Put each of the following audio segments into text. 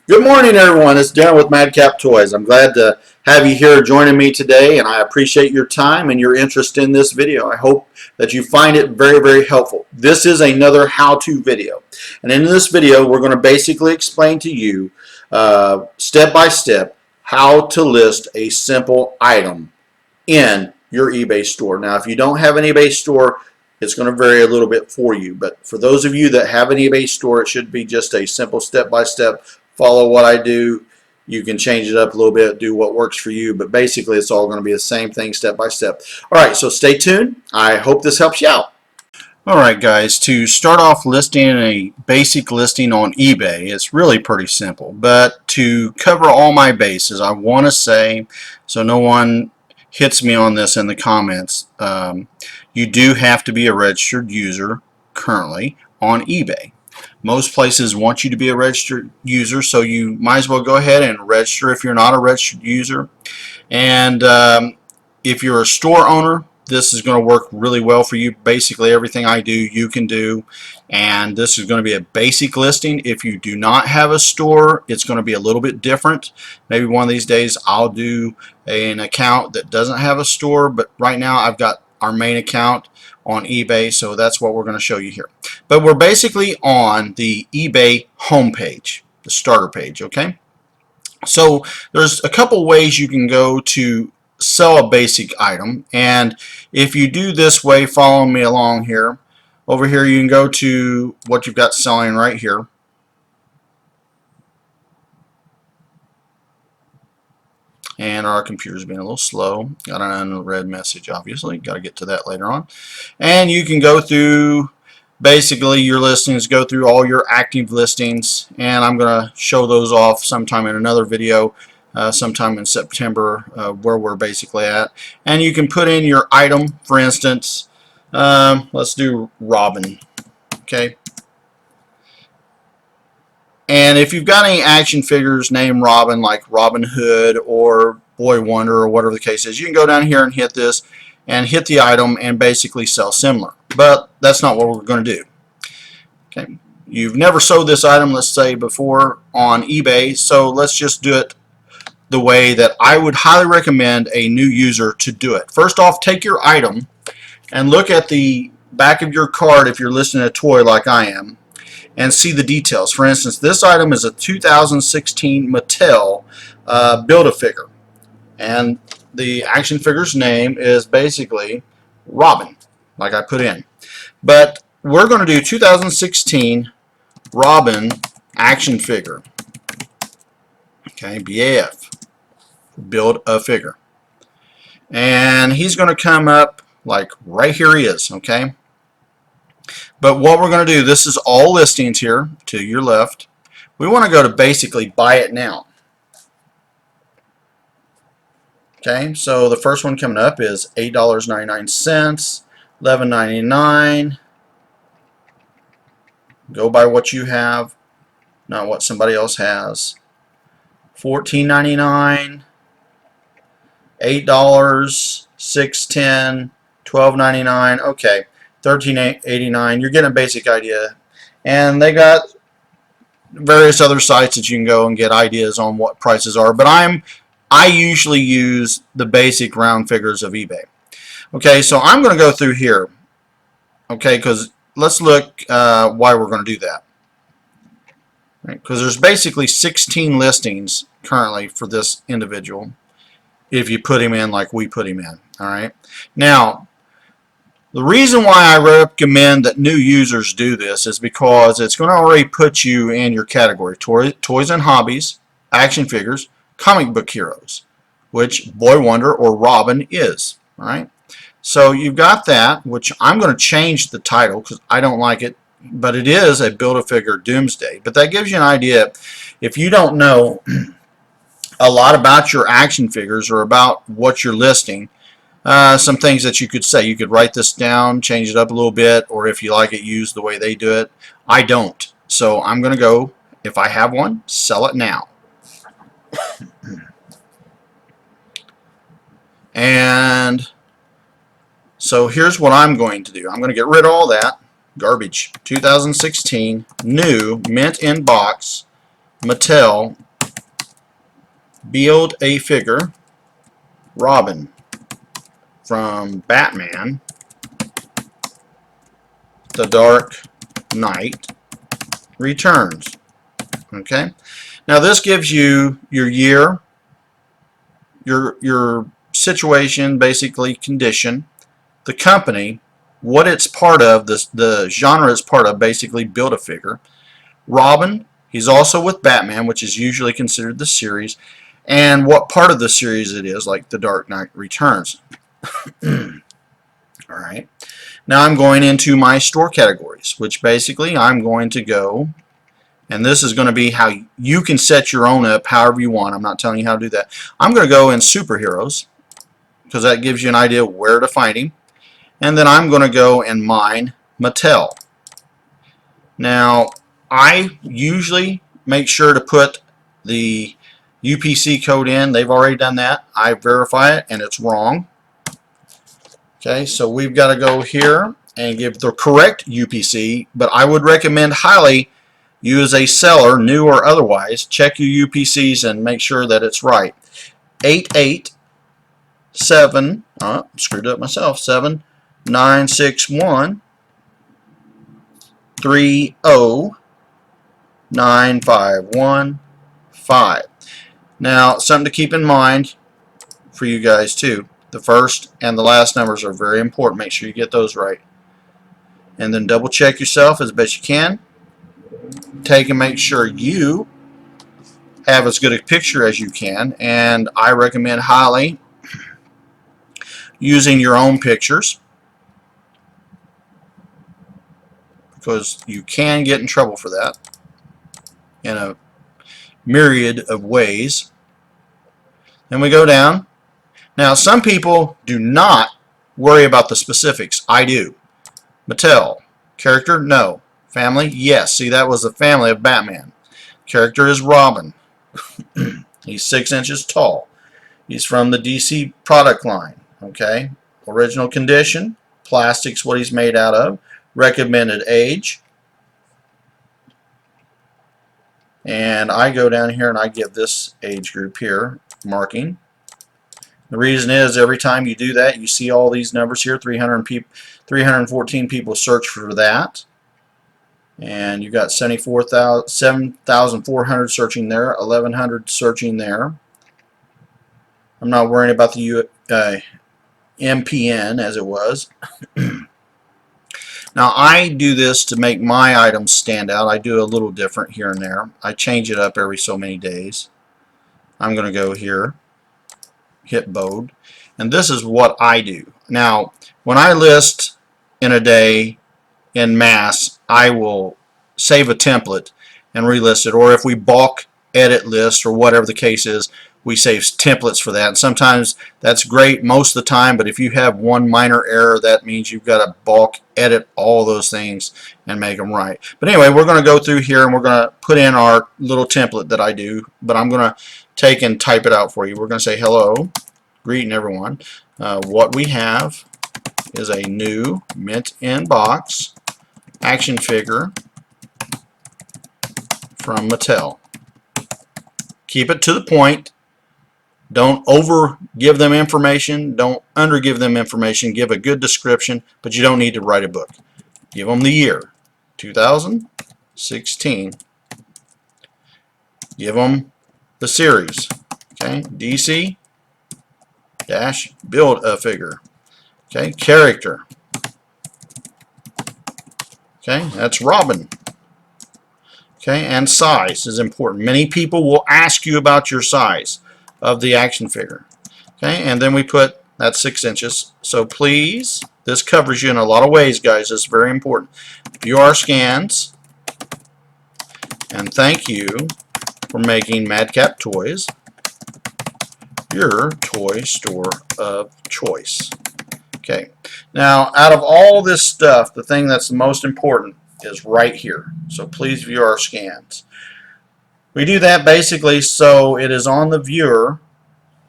Good morning, everyone. It's Darren with Madcap Toys. I'm glad to have you here joining me today, and I appreciate your time and your interest in this video. I hope that you find it very, very helpful. This is another how-to video, and in this video, we're going to basically explain to you step by step how to list a simple item in your eBay store. Now, if you don't have an eBay store, it's going to vary a little bit for you, but for those of you that have an eBay store, it should be just a simple step-by-step. Follow what I do. You can change it up a little bit, do what works for you, but basically it's all going to be the same thing step by step. All right, so stay tuned. I hope this helps you out. Alright guys, to start off listing a basic listing on eBay, it's really pretty simple. But to cover all my bases, I want to say, so no one hits me on this in the comments, you do have to be a registered user currently on eBay. Most places want you to be a registered user, so you might as well go ahead and register if you're not a registered user. And if you're a store owner, this is going to work really well for you. Basically everything I do you can do, and this is going to be a basic listing. If you do not have a store, it's going to be a little bit different. Maybe one of these days I'll do an account that doesn't have a store, but right now I've got our main account on eBay, so that's what we're going to show you here. But we're basically on the eBay homepage, the starter page, okay? So there's a couple ways you can go to sell a basic item, and if you do this way, follow me along here. Over here you can go to what you've got selling right here. And our computer's being a little slow. Got an unread message, obviously. Got to get to that later on. And you can go through basically your listings, go through all your active listings, and I'm going to show those off sometime in another video, sometime in September, where we're basically at. And you can put in your item, for instance, let's do Robin, okay? And if you've got any action figures named Robin, like Robin Hood or Boy Wonder or whatever the case is, you can go down here and hit this and hit the item and basically sell similar. But that's not what we're going to do. Okay, you've never sold this item, let's say, before on eBay, so let's just do it the way that I would highly recommend a new user to do it. First off, take your item and look at the back of your card if you're listing a toy like I am, and see the details. For instance, this item is a 2016 Mattel Build-A-Figure, and the action figure's name is basically Robin, like I put in. But we're going to do 2016 Robin action figure. Okay, BAF, Build-A-Figure. And he's going to come up like right here he is, okay? But what we're going to do, this is all listings here to your left. We want to go to basically buy it now. Okay, so the first one coming up is $8.99, $11.99. Go by what you have, not what somebody else has. $14.99, $8, $6.10, $12.99. Okay. $13.89. You're getting a basic idea, and they got various other sites that you can go and get ideas on what prices are, but I usually use the basic round figures of eBay. Okay, so I'm going to go through here, okay, because let's look why we're going to do that, because there's basically 16 listings currently for this individual if you put him in like we put him in. Alright, now the reason why I recommend that new users do this is because it's going to already put you in your category: toys and hobbies, action figures, comic book heroes, which Boy Wonder or Robin is. Alright, so you've got that, which I'm going to change the title because I don't like it, but it is a Build-A-Figure Doomsday. But that gives you an idea. If you don't know a lot about your action figures or about what you're listing, some things that you could say. You could write this down, change it up a little bit, or if you like it, use the way they do it. I don't. So I'm going to go, if I have one, sell it now. And so here's what I'm going to do. I'm going to get rid of all that garbage. 2016, new, mint in box, Mattel build a figure Robin from Batman The Dark Knight Returns. Okay, now this gives you your year, your situation, basically condition, the company, what it's part of, the genre it's part of, basically Build-A-Figure. Robin, he's also with Batman, which is usually considered the series, and what part of the series it is, like The Dark Knight Returns. Alright, now I'm going into my store categories, which basically I'm going to go, and this is going to be how you can set your own up however you want. I'm not telling you how to do that. I'm going to go in superheroes, because that gives you an idea where to find him. And then I'm going to go and mine Mattel. Now, I usually make sure to put the UPC code in. They've already done that. I verify it, and it's wrong. Okay, so we've got to go here and give the correct UPC, but I would recommend highly you as a seller, new or otherwise, check your UPCs and make sure that it's right. 887, screwed up myself, 7961 3095115. Now, something to keep in mind for you guys too. The first and the last numbers are very important. Make sure you get those right. And then double check yourself as best you can. Take and make sure you have as good a picture as you can, and I recommend highly using your own pictures, because you can get in trouble for that in a myriad of ways. Then we go down. Now, some people do not worry about the specifics. I do. Mattel. Character? No. Family? Yes. See, that was the family of Batman. Character is Robin. He's 6 inches tall. He's from the DC product line. Okay. Original condition. Plastic's what he's made out of. Recommended age. And I go down here and I give this age group here marking. The reason is every time you do that, you see all these numbers here. 314 people search for that. And you got 7,400 searching there, 1,100 searching there. I'm not worrying about the MPN as it was. Now, I do this to make my items stand out. I do a little different here and there. I change it up every so many days. I'm going to go here, hit Bode, and this is what I do. Now, when I list in a day in mass, I will save a template and relist it, or if we bulk edit list or whatever the case is, we save templates for that. And sometimes that's great most of the time, but if you have one minor error, that means you've got to bulk edit all those things and make them right. But anyway, we're going to go through here and we're going to put in our little template that I do, but I'm going to take and type it out for you. We're going to say hello, greeting everyone. What we have is a new mint in box action figure from Mattel. Keep it to the point. Don't over give them information. Don't under give them information. Give a good description, but you don't need to write a book. Give them the year, 2016. Give them the series. Okay, DC dash Build-A-Figure. Okay, character. Okay, that's Robin. Okay, and size is important. Many people will ask you about your size of the action figure. Okay, and then we put, that's 6 inches. So please, this covers you in a lot of ways, guys. It's very important. View our scans. And thank you for making Madcap Toys your toy store of choice. Okay, now out of all this stuff, the thing that's the most important is right here. So please view our scans. We do that basically so it is on the viewer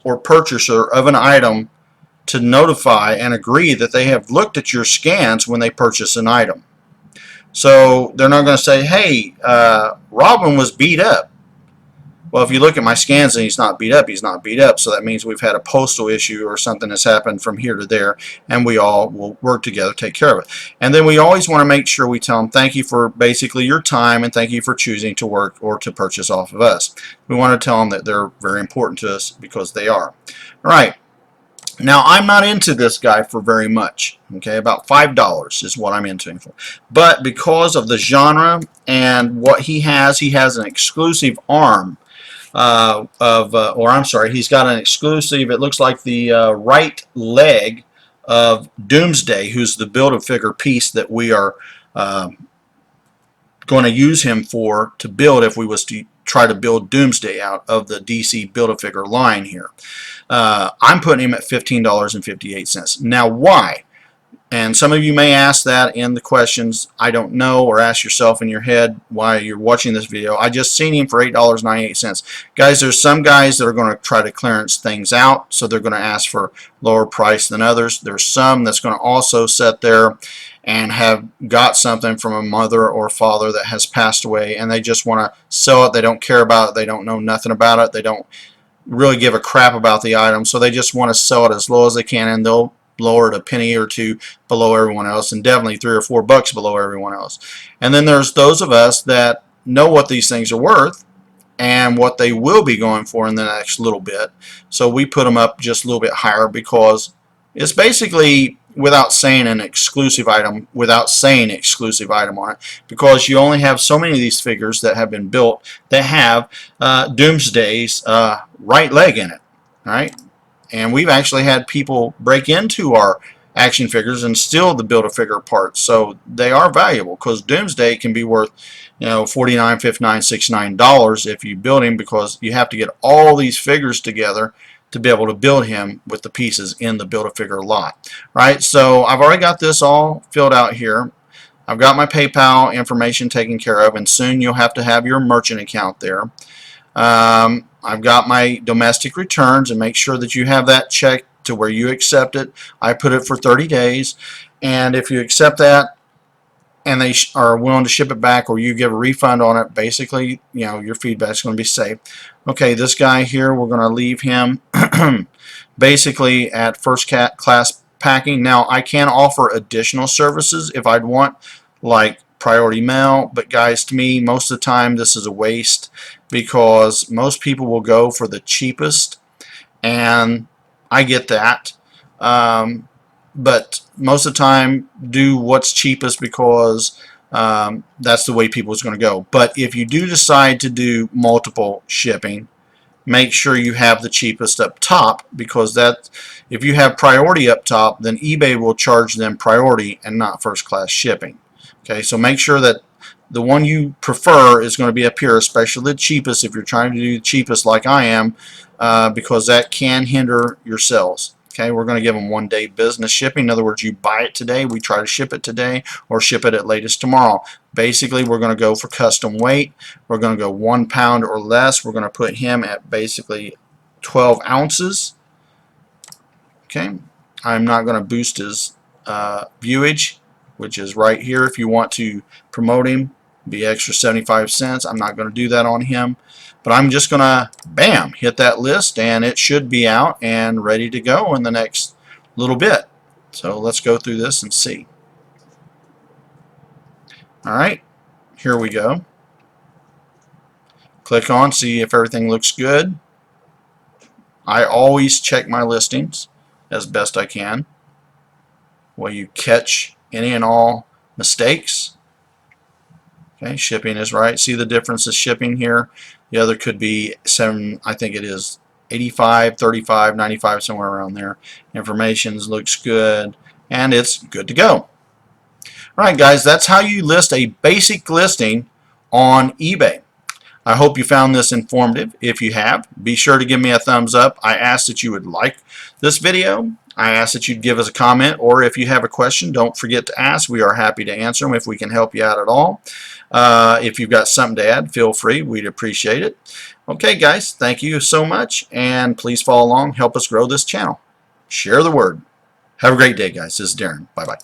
or purchaser of an item to notify and agree that they have looked at your scans when they purchase an item. So they're not going to say, hey, Robin was beat up. Well, if you look at my scans and he's not beat up, he's not beat up. So that means we've had a postal issue or something that's happened from here to there, and we all will work together, take care of it. And then we always want to make sure we tell them thank you for basically your time and thank you for choosing to work or to purchase off of us. We want to tell them that they're very important to us because they are. All right. Now, I'm not into this guy for very much. Okay, about $5 is what I'm into him for. But because of the genre and what he has an exclusive arm or I'm sorry, he's got an exclusive, it looks like the right leg of Doomsday, who's the Build-A-Figure piece that we are going to use him for to build if we was to try to build Doomsday out of the DC Build-A-Figure line here. I'm putting him at $15.58. Now, why? And some of you may ask that in the questions. I don't know, or ask yourself in your head while you're watching this video. I just seen him for $8.98. Guys, there's some guys that are going to try to clearance things out, so they're going to ask for lower price than others. There's some that's going to also sit there and have got something from a mother or father that has passed away, and they just want to sell it. They don't care about it. They don't know nothing about it. They don't really give a crap about the item, so they just want to sell it as low as they can, and they'll lower it a penny or two below everyone else, and definitely $3 or $4 below everyone else. And then there's those of us that know what these things are worth and what they will be going for in the next little bit, so we put them up just a little bit higher because it's basically, without saying an exclusive item, without saying exclusive item on it, because you only have so many of these figures that have been built that have Doomsday's right leg in it, right? And we've actually had people break into our action figures and steal the Build-A-Figure parts. So they are valuable because Doomsday can be worth, $49, $59, $69 if you build him, because you have to get all these figures together to be able to build him with the pieces in the Build-A-Figure lot. Right? So I've already got this all filled out here. I've got my PayPal information taken care of, and soon you'll have to have your merchant account there. I've got my domestic returns, and make sure that you have that checked to where you accept it. I put it for 30 days, and if you accept that and they are willing to ship it back, or you give a refund on it, basically, your feedback's going to be safe. Okay, this guy here, we're going to leave him basically at first class packing. Now, I can offer additional services if I'd want, like priority mail, but guys, to me, most of the time this is a waste, because most people will go for the cheapest, and I get that, but most of the time do what's cheapest, because that's the way people is going to go. But if you do decide to do multiple shipping, make sure you have the cheapest up top, because that, if you have priority up top, then eBay will charge them priority and not first class shipping. Okay, so make sure that the one you prefer is going to be up here, especially the cheapest if you're trying to do the cheapest like I am, because that can hinder your sales. Okay, we're going to give them 1 day business shipping. In other words, you buy it today, we try to ship it today, or ship it at latest tomorrow. Basically, we're going to go for custom weight. We're going to go 1 pound or less. We're going to put him at basically 12 ounces. Okay, I'm not going to boost his viewage, which is right here. If you want to promote him, be extra 75 cents. I'm not going to do that on him, but I'm just going to, bam, hit that list, and it should be out and ready to go in the next little bit. So let's go through this and see. Alright, here we go. Click on, see if everything looks good. I always check my listings as best I can, where you catch any and all mistakes. Okay, shipping is right. See the difference is shipping here. The other could be 7, I think it is 85, 35, 95, somewhere around there. Information looks good, and it's good to go. Alright guys, that's how you list a basic listing on eBay. I hope you found this informative. If you have, be sure to give me a thumbs up. I ask that you would like this video. I ask that you'd give us a comment, or if you have a question, don't forget to ask. We are happy to answer them if we can help you out at all. If you've got something to add, feel free. We'd appreciate it. Okay, guys, thank you so much, and please follow along. Help us grow this channel. Share the word. Have a great day, guys. This is Darren. Bye-bye.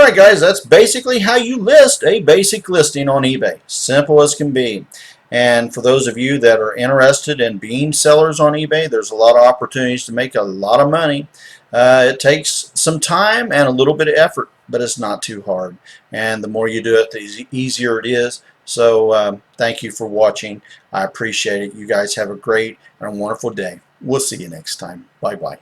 Alright guys, that's basically how you list a basic listing on eBay. Simple as can be. And for those of you that are interested in being sellers on eBay, there's a lot of opportunities to make a lot of money. It takes some time and a little bit of effort, but it's not too hard. And the more you do it, the easier it is. So thank you for watching. I appreciate it. You guys have a great and a wonderful day. We'll see you next time. Bye-bye.